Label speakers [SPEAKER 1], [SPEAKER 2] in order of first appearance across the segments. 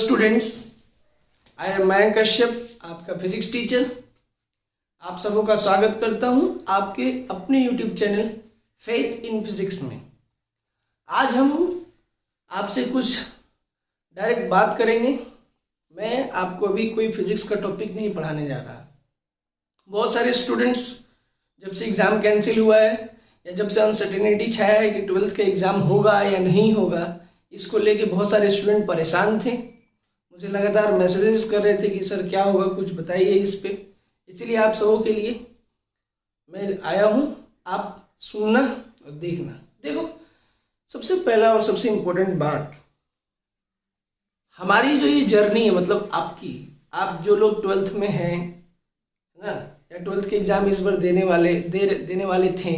[SPEAKER 1] Students, I am Mayank Kashyap, आपका physics teacher. आप सबों का स्वागत करता हूं आपके अपने YouTube channel faith in physics में। आज हम आपसे कुछ डायरेक्ट बात करेंगे। मैं आपको अभी कोई फिजिक्स का टॉपिक नहीं पढ़ाने जा रहा। बहुत सारे स्टूडेंट्स जब से एग्ज़ाम कैंसिल हुआ है या जब से अनसर्टेनिटी छाया है कि 12th का एग्ज़ाम होगा या नहीं होगा, इसको लेके बहुत सारे स्टूडेंट परेशान थे। मुझे लगातार मैसेजेस कर रहे थे कि सर क्या होगा, कुछ बताइए इस पे। इसीलिए आप सबों के लिए मैं आया हूँ, आप सुनना और देखना। देखो, सबसे पहला और सबसे इम्पोर्टेंट बात, हमारी जो ये जर्नी है, मतलब आप जो लोग 12th में हैं ना, या 12th के एग्ज़ाम इस बार देने वाले थे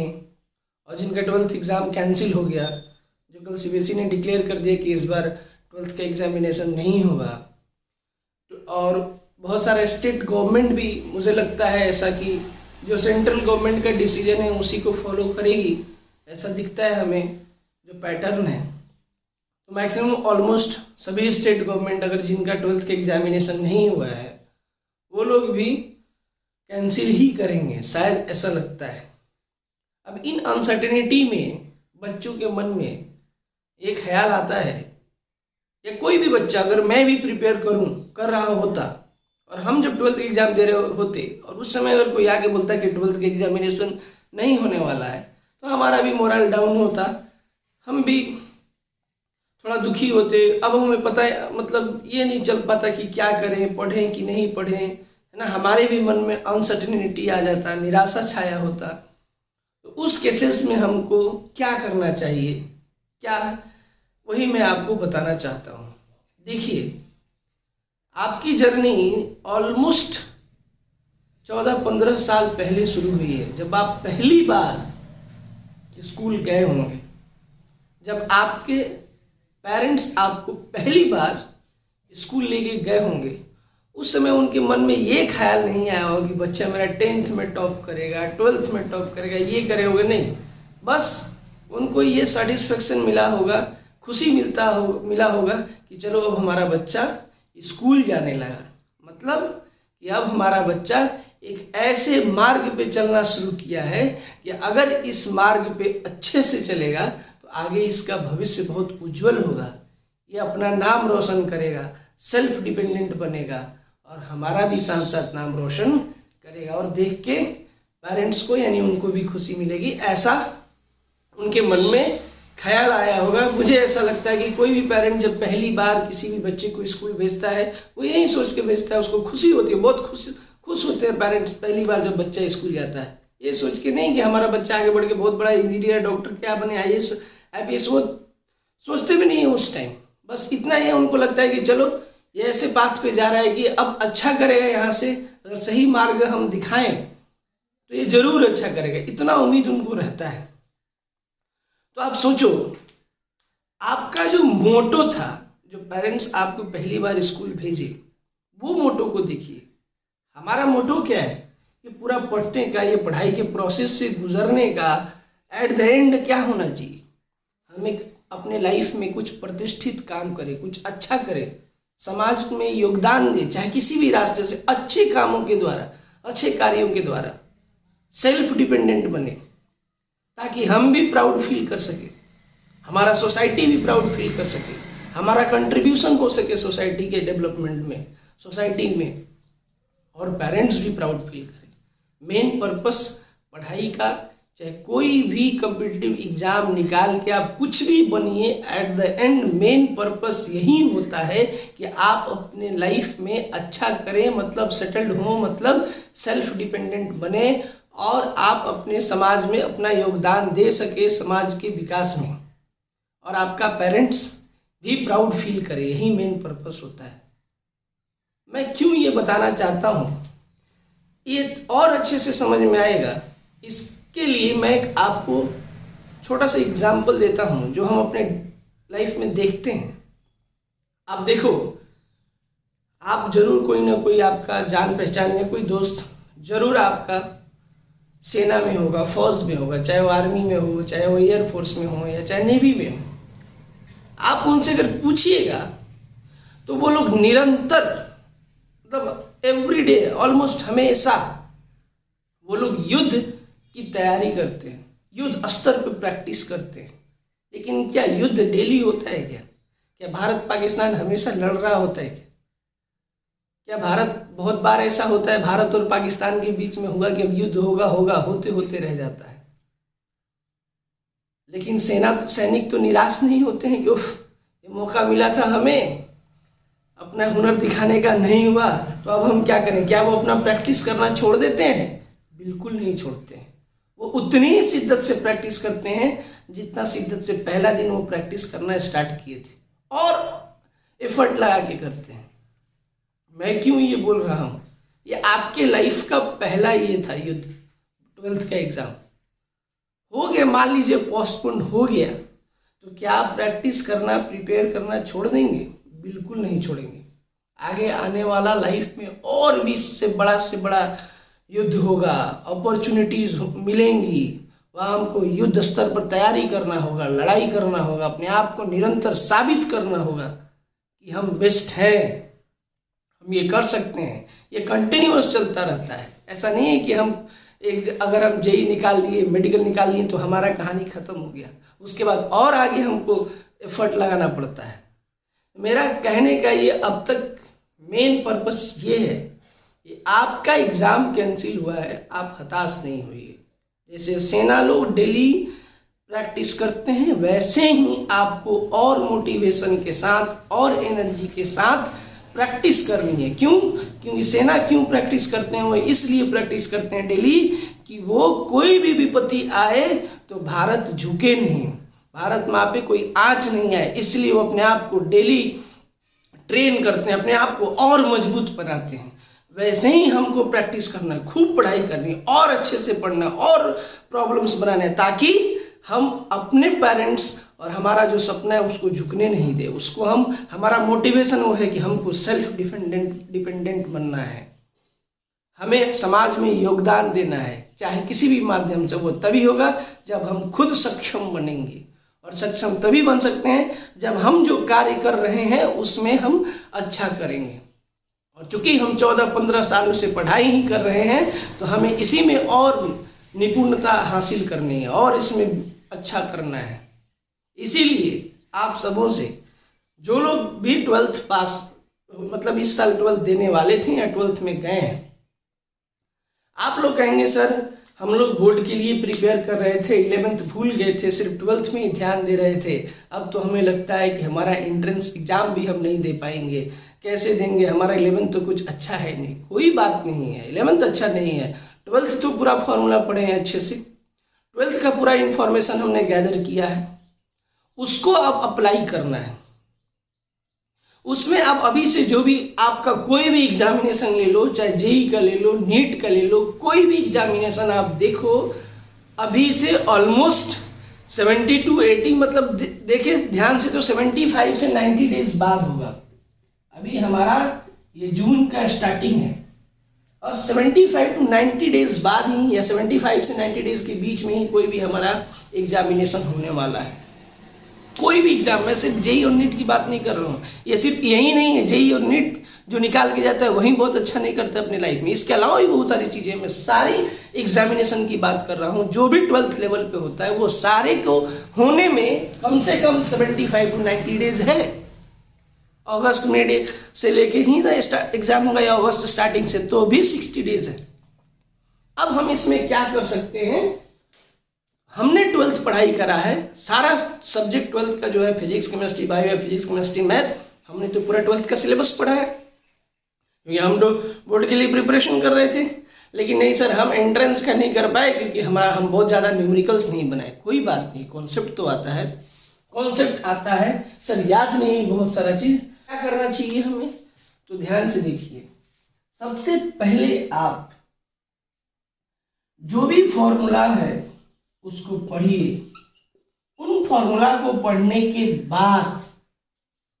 [SPEAKER 1] और जिनका 12th एग्ज़ाम कैंसिल हो गया, जो कल सीबीएसई ने डिक्लेयर कर दिया कि इस बार 12th का एग्जामिनेशन नहीं होगा, और बहुत सारा स्टेट गवर्नमेंट भी, मुझे लगता है ऐसा कि जो सेंट्रल गवर्नमेंट का डिसीजन है उसी को फॉलो करेगी, ऐसा दिखता है हमें जो पैटर्न है। तो मैक्सिमम ऑलमोस्ट सभी स्टेट गवर्नमेंट, अगर जिनका 12th का एग्जामिनेशन नहीं हुआ है, वो लोग भी कैंसिल ही करेंगे, शायद ऐसा लगता है। अब इन अनसर्टेनिटी में बच्चों के मन में एक ख्याल आता है, या कोई भी बच्चा, अगर मैं भी प्रिपेयर कर रहा होता और हम जब 12th एग्जाम दे रहे होते और उस समय अगर कोई आके बोलता कि 12th का एग्जामिनेशन नहीं होने वाला है, तो हमारा भी मोरल डाउन होता, हम भी थोड़ा दुखी होते। अब हमें पता है, मतलब ये नहीं चल पाता कि क्या करें, पढ़ें कि नहीं पढ़ें, है ना। हमारे भी मन में अनसर्टेनिटी आ जाता, निराशा छाया होता। तो उस केसेस में हमको क्या करना चाहिए, क्या, वही मैं आपको बताना चाहता हूँ। देखिए, आपकी जर्नी ऑलमोस्ट 14-15 साल पहले शुरू हुई है, जब आप पहली बार स्कूल गए होंगे, जब आपके पेरेंट्स आपको पहली बार स्कूल लेके गए होंगे। उस समय उनके मन में ये ख्याल नहीं आया होगा कि बच्चा मेरा 10th में टॉप करेगा, 12th में टॉप करेगा, ये करेगा नहीं। बस उनको ये सेटिस्फेक्शन मिला होगा, खुशी मिला होगा कि चलो अब हमारा बच्चा स्कूल जाने लगा, मतलब कि अब हमारा बच्चा एक ऐसे मार्ग पे चलना शुरू किया है कि अगर इस मार्ग पे अच्छे से चलेगा तो आगे इसका भविष्य बहुत उज्जवल होगा, ये अपना नाम रोशन करेगा, सेल्फ डिपेंडेंट बनेगा और हमारा भी साथ साथ नाम रोशन करेगा। और देख के पेरेंट्स को, यानी उनको भी खुशी मिलेगी, ऐसा उनके मन में ख्याल आया होगा। मुझे ऐसा लगता है कि कोई भी पेरेंट जब पहली बार किसी भी बच्चे को स्कूल भेजता है, वो यही सोच के भेजता है, उसको खुशी होती है, बहुत खुश होते हैं पेरेंट्स पहली बार जब बच्चा स्कूल जाता है, ये सोच के नहीं कि हमारा बच्चा आगे बढ़ के बहुत बड़ा इंजीनियर, डॉक्टर क्या बने, IAS IPS, वो सोचते भी नहीं है उस टाइम। बस इतना ही उनको लगता है कि चलो ये ऐसे पाथ पे जा रहा है कि अब अच्छा करेगा, यहाँ से अगर सही मार्ग हम दिखाएं तो ये जरूर अच्छा करेगा, इतना उम्मीद उनको रहता है। तो आप सोचो, आपका जो मोटो था, जो पेरेंट्स आपको पहली बार स्कूल भेजे, वो मोटो को देखिए। हमारा मोटो क्या है, ये पूरा पढ़ने का, ये पढ़ाई के प्रोसेस से गुजरने का एट द एंड क्या होना चाहिए, हमें अपने लाइफ में कुछ प्रतिष्ठित काम करें, कुछ अच्छा करें, समाज में योगदान दे, चाहे किसी भी रास्ते से, अच्छे कामों के द्वारा, अच्छे कार्यों के द्वारा सेल्फ डिपेंडेंट बने, ताकि हम भी प्राउड फील कर सके, हमारा सोसाइटी भी प्राउड फील कर सके, हमारा कंट्रीब्यूशन हो सके सोसाइटी के डेवलपमेंट में, सोसाइटी में, और पेरेंट्स भी प्राउड फील करें। मेन पर्पस पढ़ाई का, चाहे कोई भी कॉम्पिटिटिव एग्जाम निकाल के आप कुछ भी बनिए, at the end main purpose यही होता है कि आप अपने लाइफ में अच्छा करें, मतलब सेटल्ड हो, मतलब सेल्फ डिपेंडेंट बने और आप अपने समाज में अपना योगदान दे सके, समाज के विकास में, और आपका पेरेंट्स भी प्राउड फील करे, यही मेन पर्पस होता है। मैं क्यों ये बताना चाहता हूँ, ये और अच्छे से समझ में आएगा, इसके लिए मैं आपको छोटा सा एग्जाम्पल देता हूँ जो हम अपने लाइफ में देखते हैं। आप देखो, आप जरूर कोई ना कोई आपका जान पहचान में कोई दोस्त जरूर आपका सेना में होगा, फौज में होगा, चाहे वो आर्मी में हो, चाहे वो एयरफोर्स में हो, या चाहे नेवी में हो। आप उनसे अगर पूछिएगा तो वो लोग निरंतर मतलब एवरीडे ऑलमोस्ट हमेशा वो लोग युद्ध की तैयारी करते हैं, युद्ध स्तर पर प्रैक्टिस करते हैं। लेकिन क्या युद्ध डेली होता है क्या भारत पाकिस्तान हमेशा लड़ रहा होता है क्या भारत बहुत बार ऐसा होता है भारत और पाकिस्तान के बीच में हुआ कि अब युद्ध होगा होते होते रह जाता है। लेकिन सैनिक तो निराश नहीं होते हैं कि उफ ये मौका मिला था हमें, अपना हुनर दिखाने का नहीं हुआ तो अब हम क्या करें। क्या वो अपना प्रैक्टिस करना छोड़ देते हैं? बिल्कुल नहीं छोड़ते हैं। वो उतनी ही शिद्दत से प्रैक्टिस करते हैं जितना शिद्दत से पहला दिन वो प्रैक्टिस करना स्टार्ट किए थे, और एफर्ट लगा के करते हैं। मैं क्यों ये बोल रहा हूँ, ये आपके लाइफ का पहला ये था युद्ध, 12th का एग्जाम हो गया, मान लीजिए पोस्टपोन हो गया, तो क्या आप प्रैक्टिस करना प्रिपेयर करना छोड़ देंगे? बिल्कुल नहीं छोड़ेंगे। आगे आने वाला लाइफ में और भी इससे बड़ा युद्ध होगा, अपॉर्चुनिटीज मिलेंगी, वहाँ हमको युद्ध स्तर पर तैयारी करना होगा, लड़ाई करना होगा, अपने आप को निरंतर साबित करना होगा कि हम बेस्ट हैं, हम ये कर सकते हैं। ये कंटिन्यूअस चलता रहता है। ऐसा नहीं है कि हम अगर हम जेई निकाल लिए, मेडिकल निकाल लिए तो हमारा कहानी खत्म हो गया, उसके बाद और आगे हमको एफर्ट लगाना पड़ता है। मेरा कहने का ये अब तक मेन पर्पस ये है कि आपका एग्जाम कैंसिल हुआ है, आप हताश नहीं हुई। जैसे सेना लोग डेली प्रैक्टिस करते हैं, वैसे ही आपको और मोटिवेशन के साथ और एनर्जी के साथ प्रैक्टिस करनी है। क्यों? क्योंकि सेना क्यों प्रैक्टिस करते हैं? वो इसलिए प्रैक्टिस करते हैं डेली कि वो कोई भी विपत्ति आए तो भारत झुके नहीं, भारत माँ पे कोई आंच नहीं आए, इसलिए वो अपने आप को डेली ट्रेन करते हैं, अपने आप को और मजबूत बनाते हैं। वैसे ही हमको प्रैक्टिस करना है, खूब पढ़ाई करनी है, और अच्छे से पढ़ना, और प्रॉब्लम्स बनाने हैं, ताकि हम अपने पेरेंट्स और हमारा जो सपना है उसको झुकने नहीं दे। उसको हमारा मोटिवेशन वो है कि हमको सेल्फ डिपेंडेंट बनना है, हमें समाज में योगदान देना है, चाहे किसी भी माध्यम से। वो तभी होगा जब हम खुद सक्षम बनेंगे, और सक्षम तभी बन सकते हैं जब हम जो कार्य कर रहे हैं उसमें हम अच्छा करेंगे। और चूंकि हम 14-15 सालों से पढ़ाई ही कर रहे हैं, तो हमें इसी में और निपुणता हासिल करनी है और इसमें अच्छा करना है। इसीलिए आप सबों से, जो लोग भी 12th पास मतलब इस साल 12th देने वाले थे या 12th में गए हैं, आप लोग कहेंगे सर हम लोग बोर्ड के लिए प्रिपेयर कर रहे थे, 11th भूल गए थे, सिर्फ 12th में ही ध्यान दे रहे थे, अब तो हमें लगता है कि हमारा एंट्रेंस एग्जाम भी हम नहीं दे पाएंगे, कैसे देंगे, हमारा 11th तो कुछ अच्छा है नहीं। कोई बात नहीं है, 11th अच्छा नहीं है, 12th तो पूरा फॉर्मूला पढ़े हैं अच्छे से, 12th का पूरा इंफॉर्मेशन हमने गैदर किया है, उसको अब अप्लाई करना है। उसमें आप अभी से जो भी आपका कोई भी एग्जामिनेशन ले लो, चाहे जेई का ले लो, नीट का ले लो, कोई भी एग्जामिनेशन आप देखो, अभी से ऑलमोस्ट 70 to 80 मतलब देखिए ध्यान से, तो 75 से 90 डेज बाद होगा। अभी हमारा ये जून का स्टार्टिंग है, और 75 to 90 डेज बाद ही, या 75 से 90 डेज के बीच में ही कोई भी हमारा एग्जामिनेशन होने वाला है। कोई भी एग्जाम, मैं सिर्फ जेई और नीट की बात नहीं कर रहा हूँ, ये सिर्फ यही नहीं है, जेई और नीट जो निकाल के जाता है वही बहुत अच्छा नहीं करता अपने लाइफ में, इसके अलावा भी बहुत सारी चीज़ें, मैं सारी एग्जामिनेशन की बात कर रहा हूँ। जो भी 12th लेवल पे होता है वो सारे को होने में कम से कम 75 to 90 डेज है। अगस्त में से लेके ही एग्जाम होगा, या अगस्त स्टार्टिंग से, तो भी 60 डेज है। अब हम इसमें क्या कर सकते हैं, हमने 12th पढ़ाई करा है, सारा सब्जेक्ट 12th का जो है, physics chemistry bio, physics chemistry math, हमने तो पूरा 12th का सिलेबस पढ़ा है, क्योंकि हम तो बोर्ड के लिए प्रिपरेशन कर रहे थे। लेकिन नहीं सर, हम एंट्रेंस का नहीं कर पाए क्योंकि हम बहुत ज़्यादा न्यूमेरिकल्स नहीं बनाए। कोई बात नहीं, कॉन्सेप्ट तो आता है, कॉन्सेप्ट आता है सर, याद नहीं बहुत सारा चीज़। क्या करना चाहिए हमें, तो ध्यान से देखिए। सबसे पहले आप जो भी फॉर्मूला है उसको पढ़िए, उन फॉर्मूला को पढ़ने के बाद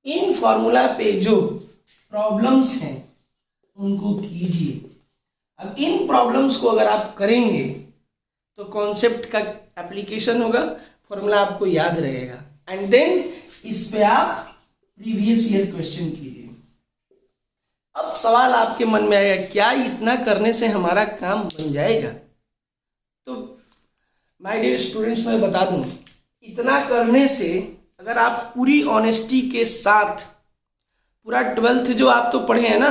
[SPEAKER 1] इन फॉर्मूला पे जो प्रॉब्लम्स हैं उनको कीजिए। अब इन प्रॉब्लम्स को अगर आप करेंगे तो कॉन्सेप्ट का एप्लीकेशन होगा, फॉर्मूला आपको याद रहेगा, एंड देन इस पे आप प्रीवियस ईयर क्वेश्चन कीजिए। अब सवाल आपके मन में आएगा, क्या इतना करने से हमारा काम बन जाएगा? तो माय डियर स्टूडेंट्स, मैं बता दूं, इतना करने से अगर आप पूरी ऑनेस्टी के साथ पूरा 12th जो आप तो पढ़े हैं ना,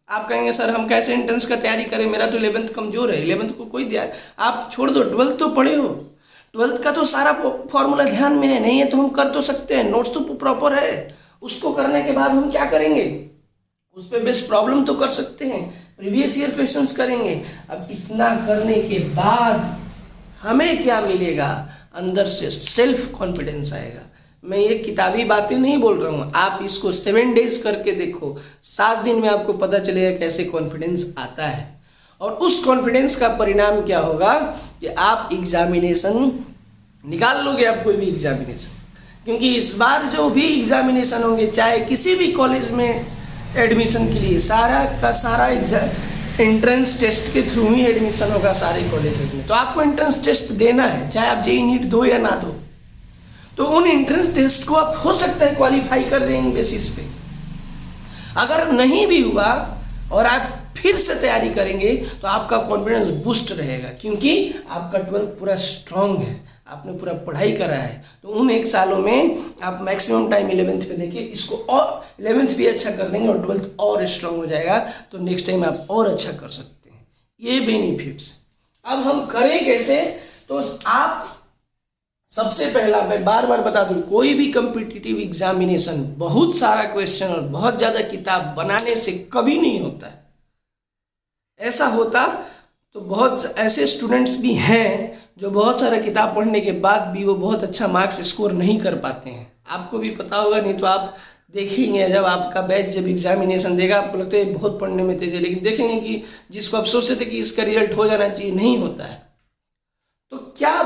[SPEAKER 1] आप कहेंगे सर हम कैसे एंट्रेंस का तैयारी करें, मेरा तो 11th कमजोर है, 11th को कोई दिया, आप छोड़ दो, 12th तो पढ़े हो, 12th का तो सारा फॉर्मूला ध्यान में है, नहीं है तो हम कर तो सकते हैं, नोट्स तो प्रॉपर है, उसको करने के बाद हम क्या करेंगे, उस पर बेस्ट प्रॉब्लम तो कर सकते हैं, प्रीवियस ईयर क्वेश्चंस करेंगे। अब इतना करने के बाद हमें क्या मिलेगा, अंदर से सेल्फ कॉन्फिडेंस आएगा। मैं ये किताबी बातें नहीं बोल रहा हूँ, आप इसको 7 डेज करके देखो, 7 दिन में आपको पता चलेगा कैसे कॉन्फिडेंस आता है। और उस कॉन्फिडेंस का परिणाम क्या होगा कि आप एग्जामिनेशन निकाल लोगे, आप कोई भी एग्जामिनेशन, क्योंकि इस बार जो भी एग्जामिनेशन होंगे, चाहे किसी भी कॉलेज में एडमिशन के लिए, सारा का सारा एंट्रेंस टेस्ट के थ्रू ही एडमिशन होगा सारे कॉलेजेस में। तो आपको एंट्रेंस टेस्ट देना है, चाहे आप जेईई नीट दो या ना दो, तो उन एंट्रेंस टेस्ट को आप हो सकता है क्वालिफाई कर रहे हैं बेसिस पे। अगर नहीं भी हुआ और आप फिर से तैयारी करेंगे तो आपका कॉन्फिडेंस बूस्ट रहेगा, क्योंकि आपका 12th पूरा स्ट्रांग है, आपने पूरा पढ़ाई करा है। तो उन 1 सालों में आप मैक्सिमम टाइम 11th पे देखिए, इसको और 11th भी अच्छा कर लेंगे और 12th और स्ट्रांग हो जाएगा, तो नेक्स्ट टाइम आप और अच्छा कर सकते हैं। ये बेनिफिट्स। अब हम करें कैसे, तो आप सबसे पहला, मैं बार बार बता दूं, कोई भी कॉम्पिटिटिव एग्जामिनेशन बहुत सारा क्वेश्चन और बहुत ज़्यादा किताब बनाने से कभी नहीं होता है। ऐसा होता तो बहुत ऐसे स्टूडेंट्स भी हैं जो बहुत सारा किताब पढ़ने के बाद भी वो बहुत अच्छा मार्क्स स्कोर नहीं कर पाते हैं। आपको भी पता होगा, नहीं तो आप देखेंगे जब आपका बैच जब एग्जामिनेशन देगा, आपको लगता है बहुत पढ़ने में तेज है, लेकिन देखेंगे कि जिसको आप सोचते थे कि इसका रिजल्ट हो जाना चाहिए, नहीं होता है। तो क्या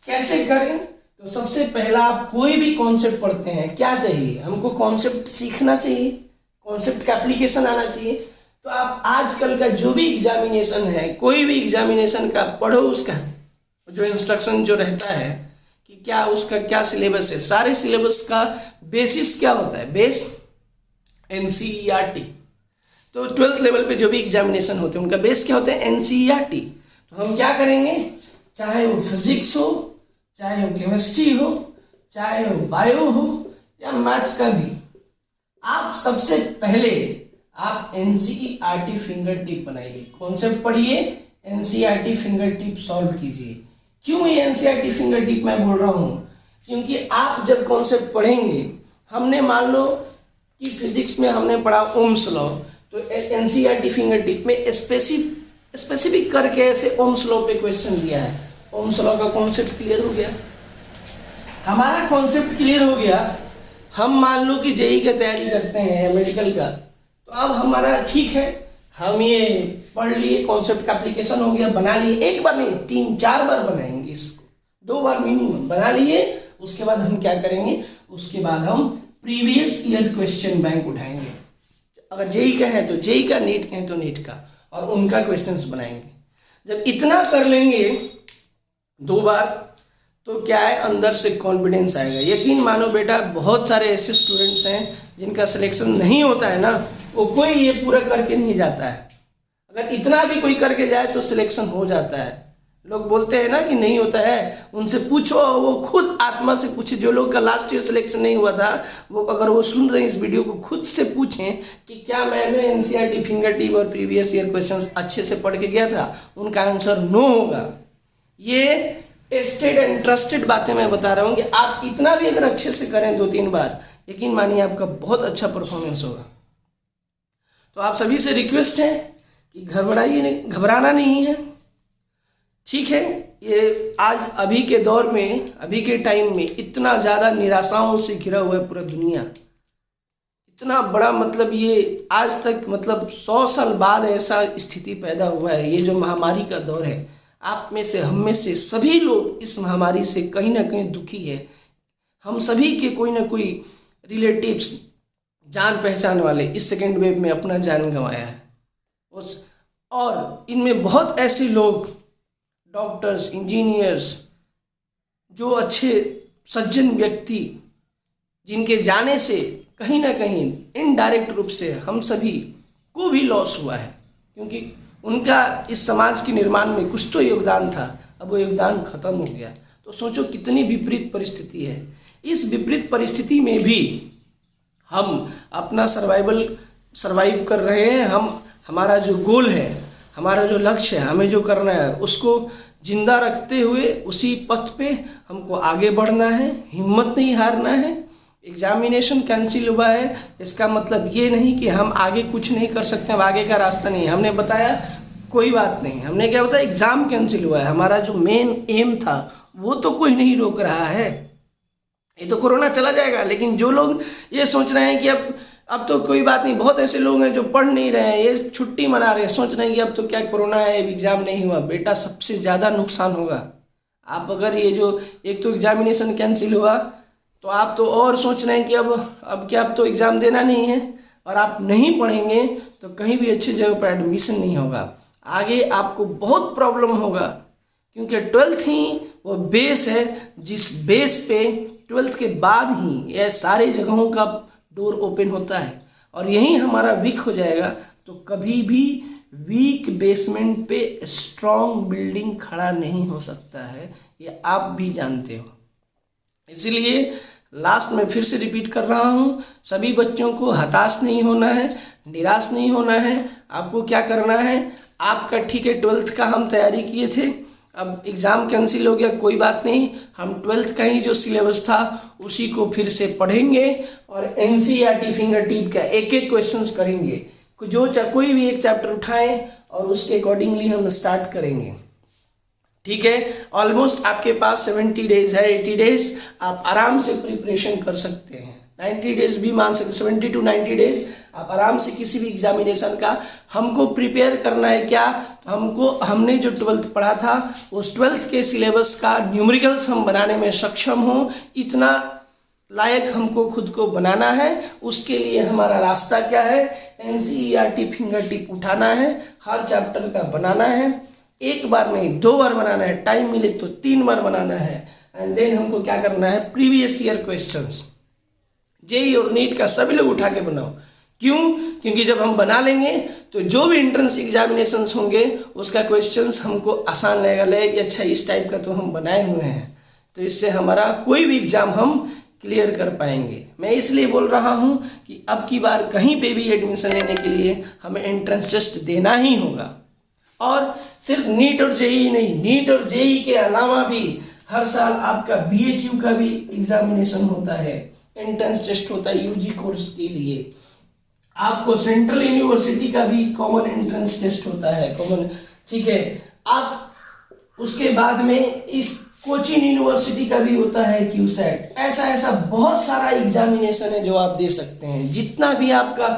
[SPEAKER 1] कैसे करें, तो सबसे पहला आप कोई भी कॉन्सेप्ट पढ़ते हैं, क्या चाहिए हमको, कॉन्सेप्ट सीखना चाहिए, कॉन्सेप्ट का एप्लीकेशन आना चाहिए। तो आप आजकल का जो भी एग्जामिनेशन है, कोई भी एग्जामिनेशन का पढ़ो, उसका जो इंस्ट्रक्शन जो रहता है कि क्या उसका क्या सिलेबस है, सारे सिलेबस का बेसिस क्या होता है, बेस एनसीईआरटी। तो 12th लेवल पे जो भी एग्जामिनेशन होते हैं उनका बेस क्या होता है, एनसीईआरटी। तो हम क्या करेंगे, चाहे वो फिजिक्स हो, चाहे वो केमिस्ट्री हो, चाहे वो बायो हो या मैथ्स का भी, आप सबसे पहले आप एनसीईआरटी फिंगर टिप बनाइए, कॉन्सेप्ट पढ़िए, एनसीईआरटी फिंगर टिप सॉल्व कीजिए। क्यों ये एनसीईआरटी फिंगर टिप मैं बोल रहा हूँ, क्योंकि आप जब कॉन्सेप्ट पढ़ेंगे, हमने मान लो कि फिजिक्स में हमने पढ़ा ओम्स लॉ, तो एनसीईआरटी फिंगर टिप में स्पेसिफिक करके ऐसे ओम्स लॉ पे क्वेश्चन दिया है, ओम्स लॉ का कॉन्सेप्ट क्लियर हो गया, हमारा कॉन्सेप्ट क्लियर हो गया। हम मान लो कि जेईई का तैयारी करते हैं मेडिकल का, तो अब हमारा ठीक है, हम ये पढ़ लिए, कॉन्सेप्ट का एप्लीकेशन हो गया, बना लिए, एक बार नहीं 3-4 बार बनाएंगे इसको, 2 बार मिनिमम बना लिए। उसके बाद हम क्या करेंगे, उसके बाद हम प्रीवियस ईयर क्वेश्चन बैंक उठाएंगे, अगर जेईई का है तो जेईई का, नीट का है तो नीट का, और उनका क्वेश्चंस बनाएंगे। जब इतना कर लेंगे 2 बार, तो क्या है, अंदर से कॉन्फिडेंस आएगा। यकीन मानो बेटा, बहुत सारे ऐसे स्टूडेंट्स हैं जिनका सिलेक्शन नहीं होता है ना, वो कोई ये पूरा करके नहीं जाता है। अगर इतना भी कोई करके जाए तो सिलेक्शन हो जाता है। लोग बोलते हैं ना कि नहीं होता है, उनसे पूछो, वो खुद आत्मा से पूछे, जो लोग का लास्ट ईयर सिलेक्शन नहीं हुआ था, वो अगर वो सुन रहे हैं इस वीडियो को, खुद से पूछें कि क्या मैंने एनसीईआरटी फिंगर टिप और प्रीवियस ईयर क्वेश्चंस अच्छे से पढ़ के गया था, उनका आंसर नो होगा। ये टेस्टेड एंड ट्रस्टेड बातें मैं बता रहा हूँ कि आप इतना भी अगर अच्छे से करें 2-3 बार, यकीन मानिए आपका बहुत अच्छा परफॉर्मेंस होगा। तो आप सभी से रिक्वेस्ट है कि घबराना नहीं है, ठीक है। ये आज अभी के दौर में, अभी के टाइम में इतना ज़्यादा निराशाओं से घिरा हुआ है पूरा दुनिया, इतना बड़ा, मतलब ये आज तक, मतलब 100 साल बाद ऐसा स्थिति पैदा हुआ है। ये जो महामारी का दौर है, आप में से, हम में से सभी लोग इस महामारी से कहीं ना कहीं दुखी है। हम सभी के कोई ना कोई रिलेटिव्स, जान पहचान वाले इस सेकेंड वेव में अपना जान गंवाया है। और इनमें बहुत ऐसे लोग, डॉक्टर्स, इंजीनियर्स, जो अच्छे सज्जन व्यक्ति, जिनके जाने से कहीं ना कहीं इनडायरेक्ट रूप से हम सभी को भी लॉस हुआ है, क्योंकि उनका इस समाज के निर्माण में कुछ तो योगदान था, अब वो योगदान खत्म हो गया। तो सोचो कितनी विपरीत परिस्थिति है। इस विपरीत परिस्थिति में भी हम अपना सर्वाइव कर रहे हैं। हमारा जो गोल है, हमारा जो लक्ष्य है, हमें जो करना है उसको जिंदा रखते हुए उसी पथ पे हमको आगे बढ़ना है, हिम्मत नहीं हारना है। एग्जामिनेशन कैंसिल हुआ है, इसका मतलब ये नहीं कि हम आगे कुछ नहीं कर सकते, अब आगे का रास्ता नहीं है। हमने बताया कोई बात नहीं, हमने क्या बताया, एग्जाम कैंसिल हुआ है, हमारा जो मेन एम था वो तो कोई नहीं रोक रहा है। ये तो कोरोना चला जाएगा, लेकिन जो लोग ये सोच रहे हैं कि अब तो कोई बात नहीं, बहुत ऐसे लोग हैं जो पढ़ नहीं रहे हैं, ये छुट्टी मना रहे हैं, सोच रहे हैं कि अब तो क्या कोरोना है, एग्जाम नहीं हुआ। बेटा सबसे ज़्यादा नुकसान होगा आप अगर ये जो एक तो एग्जामिनेशन कैंसिल हुआ तो आप तो और सोच रहे हैं कि अब तो एग्ज़ाम देना नहीं है, और आप नहीं पढ़ेंगे तो कहीं भी अच्छी जगह पर एडमिशन नहीं होगा, आगे आपको बहुत प्रॉब्लम होगा। क्योंकि 12th ही वो बेस है, जिस बेस पे 12th के बाद ही ये सारी जगहों का डोर ओपन होता है, और यही हमारा वीक हो जाएगा तो कभी भी वीक बेसमेंट पे स्ट्रॉन्ग बिल्डिंग खड़ा नहीं हो सकता है, ये आप भी जानते हो। इसीलिए लास्ट में फिर से रिपीट कर रहा हूँ, सभी बच्चों को हताश नहीं होना है, निराश नहीं होना है। आपको क्या करना है, आपका ठीक है 12th का हम तैयारी किए थे, अब एग्ज़ाम कैंसिल हो गया, कोई बात नहीं, हम 12th का ही जो सिलेबस था उसी को फिर से पढ़ेंगे और NCERT फिंगर टिप का एक एक क्वेश्चंस करेंगे। कोई भी एक चैप्टर उठाएं और उसके अकॉर्डिंगली हम स्टार्ट करेंगे। ठीक है, ऑलमोस्ट आपके पास 70 डेज है, 80 डेज आप आराम से प्रिपरेशन कर सकते हैं, 90 डेज भी मान सकते, 70 to 90 डेज आप आराम से किसी भी एग्जामिनेशन का। हमको प्रिपेयर करना है क्या, हमने जो 12th पढ़ा था उस 12th के सिलेबस का न्यूमेरिकल्स हम बनाने में सक्षम हो, इतना लायक हमको खुद को बनाना है। उसके लिए हमारा रास्ता क्या है, NCERT फिंगर टिप उठाना है, हर चैप्टर का बनाना है, एक बार नहीं 2 बार बनाना है, टाइम मिले तो 3 बार बनाना है। एंड देन हमको क्या करना है, प्रीवियस ईयर क्वेश्चंस जेईई और नीट का सभी लोग उठा के बनाओ। क्यों, क्योंकि जब हम बना लेंगे तो जो भी एंट्रेंस एग्जामिनेशंस होंगे उसका क्वेश्चंस हमको आसान लगेगा कि अच्छा इस टाइप का तो हम बनाए हुए हैं, तो इससे हमारा कोई भी एग्जाम हम क्लियर कर पाएंगे। मैं इसलिए बोल रहा हूँ कि अब की बार कहीं पे भी एडमिशन लेने के लिए हमें एंट्रेंस टेस्ट देना ही होगा, और सिर्फ नीट और जेईई नहीं, नीट और जेईई के अलावा भी हर साल आपका BHU का भी एग्जामिनेशन होता है, एंट्रेंस टेस्ट होता है UG कोर्स के लिए। आपको सेंट्रल यूनिवर्सिटी का भी कॉमन एंट्रेंस टेस्ट होता है, कॉमन, ठीक है। आप उसके बाद में इस कोचिन यूनिवर्सिटी का भी होता है QSAT। ऐसा बहुत सारा एग्जामिनेशन है जो आप दे सकते हैं। जितना भी आपका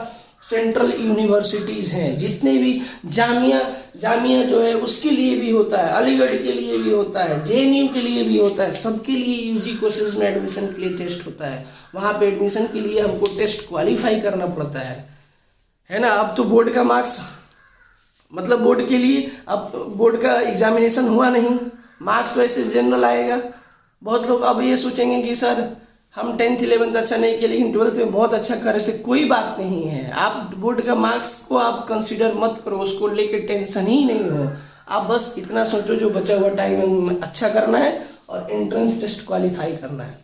[SPEAKER 1] सेंट्रल यूनिवर्सिटीज़ हैं, जितने भी जामिया जो है उसके लिए भी होता है, अलीगढ़ के लिए भी होता है, JNU के लिए भी होता है, सबके लिए UG कोर्सेज में एडमिशन के लिए टेस्ट होता है। वहाँ पे एडमिशन के लिए हमको टेस्ट क्वालिफाई करना पड़ता है ना। अब तो बोर्ड का मार्क्स, मतलब बोर्ड के लिए अब बोर्ड का एग्जामिनेशन हुआ नहीं, मार्क्स तो ऐसे जनरल आएगा। बहुत लोग अब ये सोचेंगे कि सर हम 10th 11th अच्छा नहीं किया लेकिन 12th में बहुत अच्छा कर रहे थे, कोई बात नहीं है। आप बोर्ड का मार्क्स को आप कंसीडर मत करो, उसको लेके टेंशन ही नहीं हो। आप बस इतना सोचो जो बचा हुआ टाइम में अच्छा करना है और एंट्रेंस टेस्ट क्वालिफाई करना है।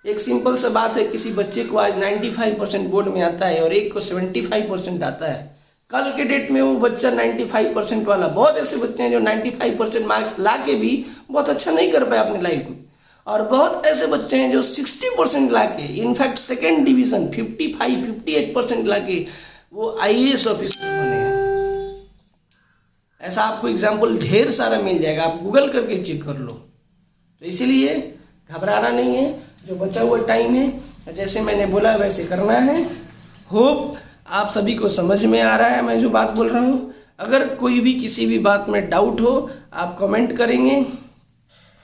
[SPEAKER 1] एक सिंपल सा बात है, किसी बच्चे को आज 95% बोर्ड में आता है और एक को 75% आता है, कल के डेट में वो बच्चा 95% वाला, बहुत ऐसे बच्चे हैं जो 95% मार्क्स ला के भी बहुत अच्छा नहीं कर पाए अपनी लाइफ में, और बहुत ऐसे बच्चे हैं जो 60% ला के, इनफैक्ट सेकेंड डिवीजन 55-58% ला के वो IAS ऑफिसर बने हैं। ऐसा आपको एग्जाम्पल ढेर सारा मिल जाएगा, आप गूगल करके चेक कर लो। तो इसीलिए घबराना नहीं है, जो बचा हुआ टाइम है जैसे मैंने बोला वैसे करना है। होप आप सभी को समझ में आ रहा है मैं जो बात बोल रहा हूँ। अगर कोई भी किसी भी बात में डाउट हो आप कमेंट करेंगे।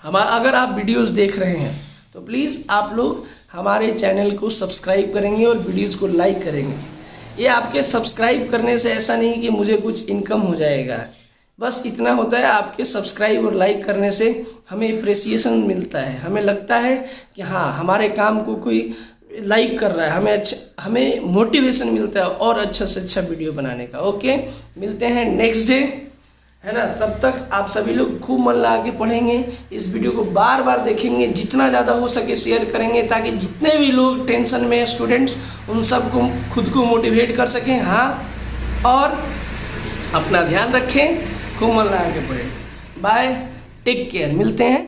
[SPEAKER 1] अगर आप वीडियोस देख रहे हैं तो प्लीज़ आप लोग हमारे चैनल को सब्सक्राइब करेंगे और वीडियोस को लाइक करेंगे। ये आपके सब्सक्राइब करने से ऐसा नहीं कि मुझे कुछ इनकम हो जाएगा, बस इतना होता है आपके सब्सक्राइब और लाइक करने से हमें अप्रिसिएशन मिलता है, हमें लगता है कि हाँ हमारे काम को कोई लाइक कर रहा है, हमें मोटिवेशन मिलता है और अच्छा से अच्छा वीडियो बनाने का। ओके, मिलते हैं नेक्स्ट डे, है ना। तब तक आप सभी लोग खूब मन लगा के पढ़ेंगे, इस वीडियो को बार बार देखेंगे, जितना ज़्यादा हो सके शेयर करेंगे, ताकि जितने भी लोग टेंशन में स्टूडेंट्स उन सबको खुद को मोटिवेट कर सकें। हाँ, और अपना ध्यान रखें, खूब मन लगा के पढ़ें। बाय, टेक केयर, मिलते हैं।